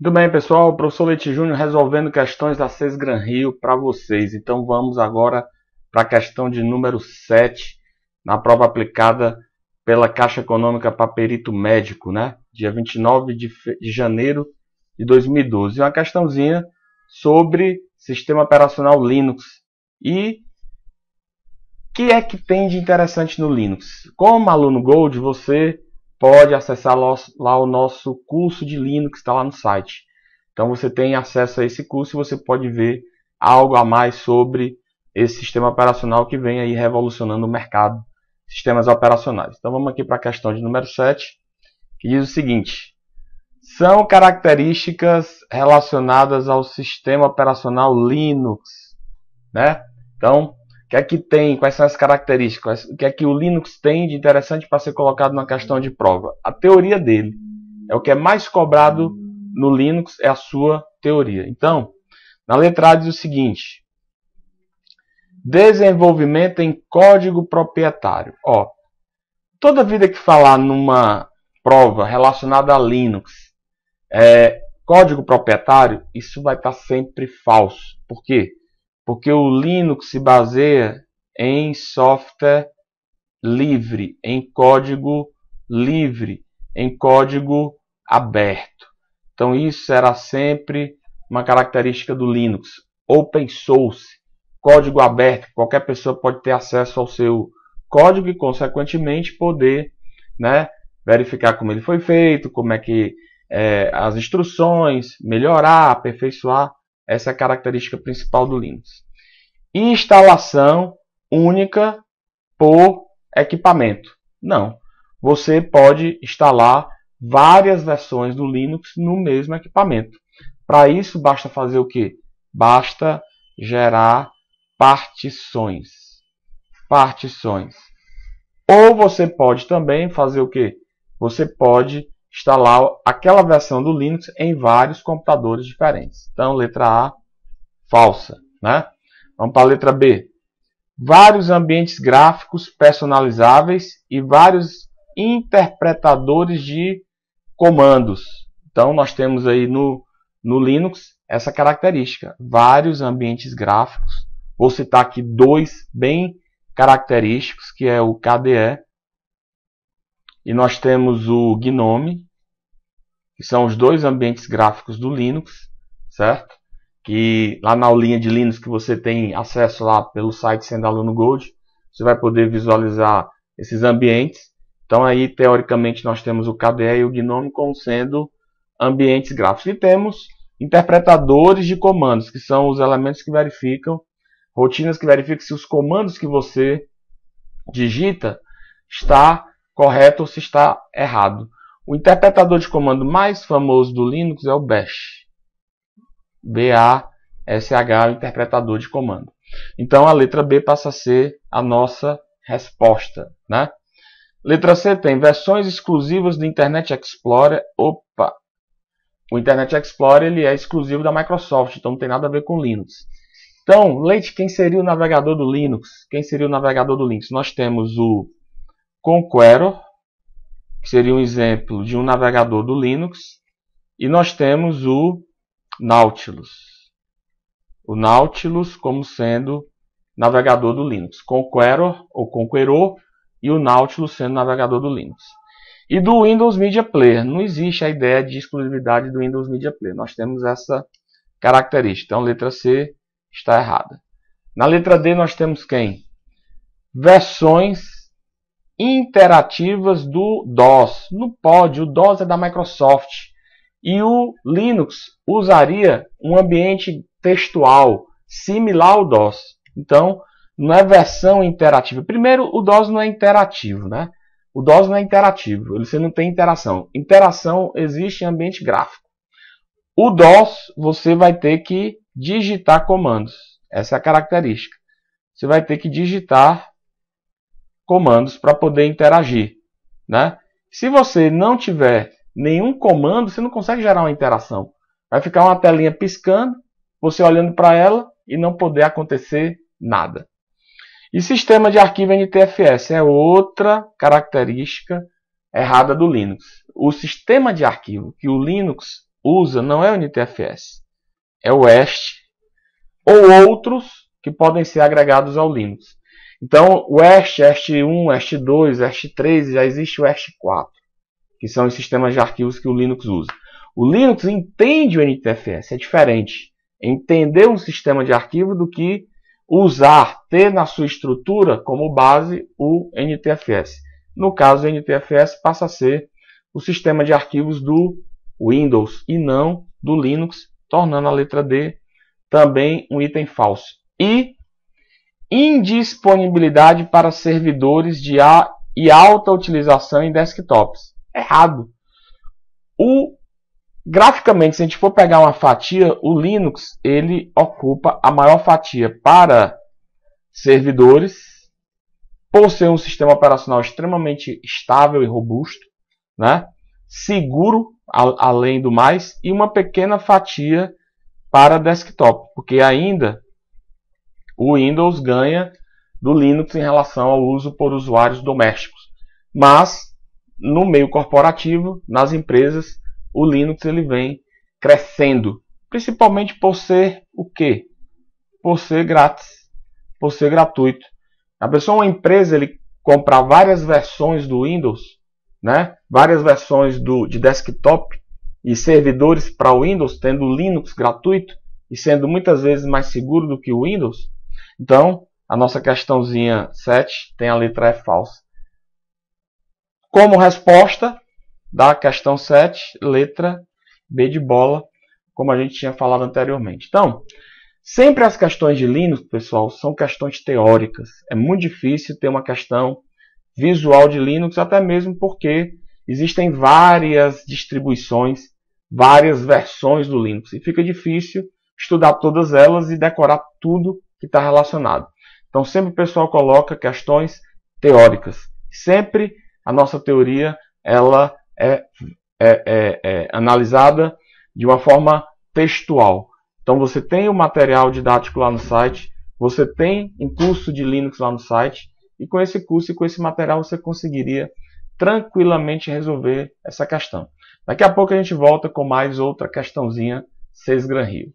Muito bem, pessoal. O professor Leite Júnior resolvendo questões da Sesgran Rio para vocês. Então vamos agora para a questão de número 7, na prova aplicada pela Caixa Econômica para Perito Médico, né? Dia 29 de janeiro de 2012. Uma questãozinha sobre sistema operacional Linux. E o que é que tem de interessante no Linux? Como aluno Gold, você pode acessar lá o nosso curso de Linux, está lá no site. Então você tem acesso a esse curso e você pode ver algo a mais sobre esse sistema operacional que vem aí revolucionando o mercado de sistemas operacionais. Então vamos aqui para a questão de número 7, que diz o seguinte: são características relacionadas ao sistema operacional Linux, né? Então, o que é que tem? Quais são as características? O que é que o Linux tem de interessante para ser colocado na questão de prova? A teoria dele. É o que é mais cobrado no Linux, é a sua teoria. Então, na letra A diz o seguinte: desenvolvimento em código proprietário. Ó, toda vida que falar numa prova relacionada a Linux, código proprietário, isso vai estar sempre falso. Por quê? Porque o Linux se baseia em software livre, em código livre, em código aberto. Então isso será sempre uma característica do Linux. Open source, código aberto, qualquer pessoa pode ter acesso ao seu código e consequentemente poder, né, verificar como ele foi feito, como é que as instruções, melhorar, aperfeiçoar. Essa é a característica principal do Linux. Instalação única por equipamento. Não. Você pode instalar várias versões do Linux no mesmo equipamento. Para isso, basta fazer o quê? Basta gerar partições. Partições. Ou você pode também fazer o quê? Você pode instalar aquela versão do Linux em vários computadores diferentes. Então, letra A, falsa, né? Vamos para a letra B. Vários ambientes gráficos personalizáveis e vários interpretadores de comandos. Então, nós temos aí no Linux essa característica. Vários ambientes gráficos. Vou citar aqui dois bem característicos, que é o KDE. E nós temos o GNOME, que são os dois ambientes gráficos do Linux, certo? Que lá na aulinha de Linux que você tem acesso lá pelo site Sendo Aluno Gold, você vai poder visualizar esses ambientes. Então aí, teoricamente, nós temos o KDE e o GNOME como sendo ambientes gráficos. E temos interpretadores de comandos, que são os elementos que verificam, rotinas que verificam se os comandos que você digita está correto ou se está errado. O interpretador de comando mais famoso do Linux é o Bash. B-A-S-H, o interpretador de comando. Então a letra B passa a ser a nossa resposta, né? Letra C tem versões exclusivas do Internet Explorer. Opa! O Internet Explorer ele é exclusivo da Microsoft, então não tem nada a ver com Linux. Então, Leite, quem seria o navegador do Linux? Quem seria o navegador do Linux? Nós temos o Conqueror, que seria um exemplo de um navegador do Linux, e nós temos o Nautilus. O Nautilus como sendo navegador do Linux. Conqueror ou Conqueror e o Nautilus sendo navegador do Linux. E do Windows Media Player. Não existe a ideia de exclusividade do Windows Media Player. Nós temos essa característica. Então, letra C está errada. Na letra D nós temos quem? Versões interativas do DOS. Não pode. O DOS é da Microsoft. E o Linux usaria um ambiente textual similar ao DOS. Então, não é versão interativa. Primeiro, o DOS não é interativo, né? O DOS não é interativo. Você não tem interação. Interação existe em ambiente gráfico. O DOS, você vai ter que digitar comandos. Essa é a característica. Você vai ter que digitar comandos para poder interagir, né? Se você não tiver nenhum comando, você não consegue gerar uma interação. Vai ficar uma telinha piscando, você olhando para ela e não poder acontecer nada. E sistema de arquivo NTFS é outra característica errada do Linux. O sistema de arquivo que o Linux usa não é o NTFS, é o EST ou outros que podem ser agregados ao Linux. Então, o EST, EST1, EST2, EST3, já existe o EST4, que são os sistemas de arquivos que o Linux usa. O Linux entende o NTFS, é diferente. Entender um sistema de arquivo do que usar, ter na sua estrutura como base o NTFS. No caso, o NTFS passa a ser o sistema de arquivos do Windows e não do Linux, tornando a letra D também um item falso. E indisponibilidade para servidores e alta utilização em desktops. Errado. Graficamente, se a gente for pegar uma fatia, o Linux ele ocupa a maior fatia para servidores, por ser um sistema operacional extremamente estável e robusto, né? Seguro, além do mais, e uma pequena fatia para desktop, porque ainda o Windows ganha do Linux em relação ao uso por usuários domésticos. Mas, no meio corporativo, nas empresas, o Linux ele vem crescendo, principalmente por ser o quê? Por ser grátis, por ser gratuito. A pessoa, uma empresa, ele comprar várias versões do Windows, né? Várias versões de desktop e servidores para o Windows, tendo o Linux gratuito e sendo muitas vezes mais seguro do que o Windows. Então, a nossa questãozinha 7 tem a letra E falsa. Como resposta da questão 7, letra B de bola, como a gente tinha falado anteriormente. Então, sempre as questões de Linux, pessoal, são questões teóricas. É muito difícil ter uma questão visual de Linux, até mesmo porque existem várias distribuições, várias versões do Linux. E fica difícil estudar todas elas e decorar tudo que está relacionado. Então, sempre o pessoal coloca questões teóricas. Sempre a nossa teoria ela é analisada de uma forma textual. Então você tem o material didático lá no site, você tem um curso de Linux lá no site, e com esse curso e com esse material você conseguiria tranquilamente resolver essa questão. Daqui a pouco a gente volta com mais outra questãozinha 6 Gran Rio.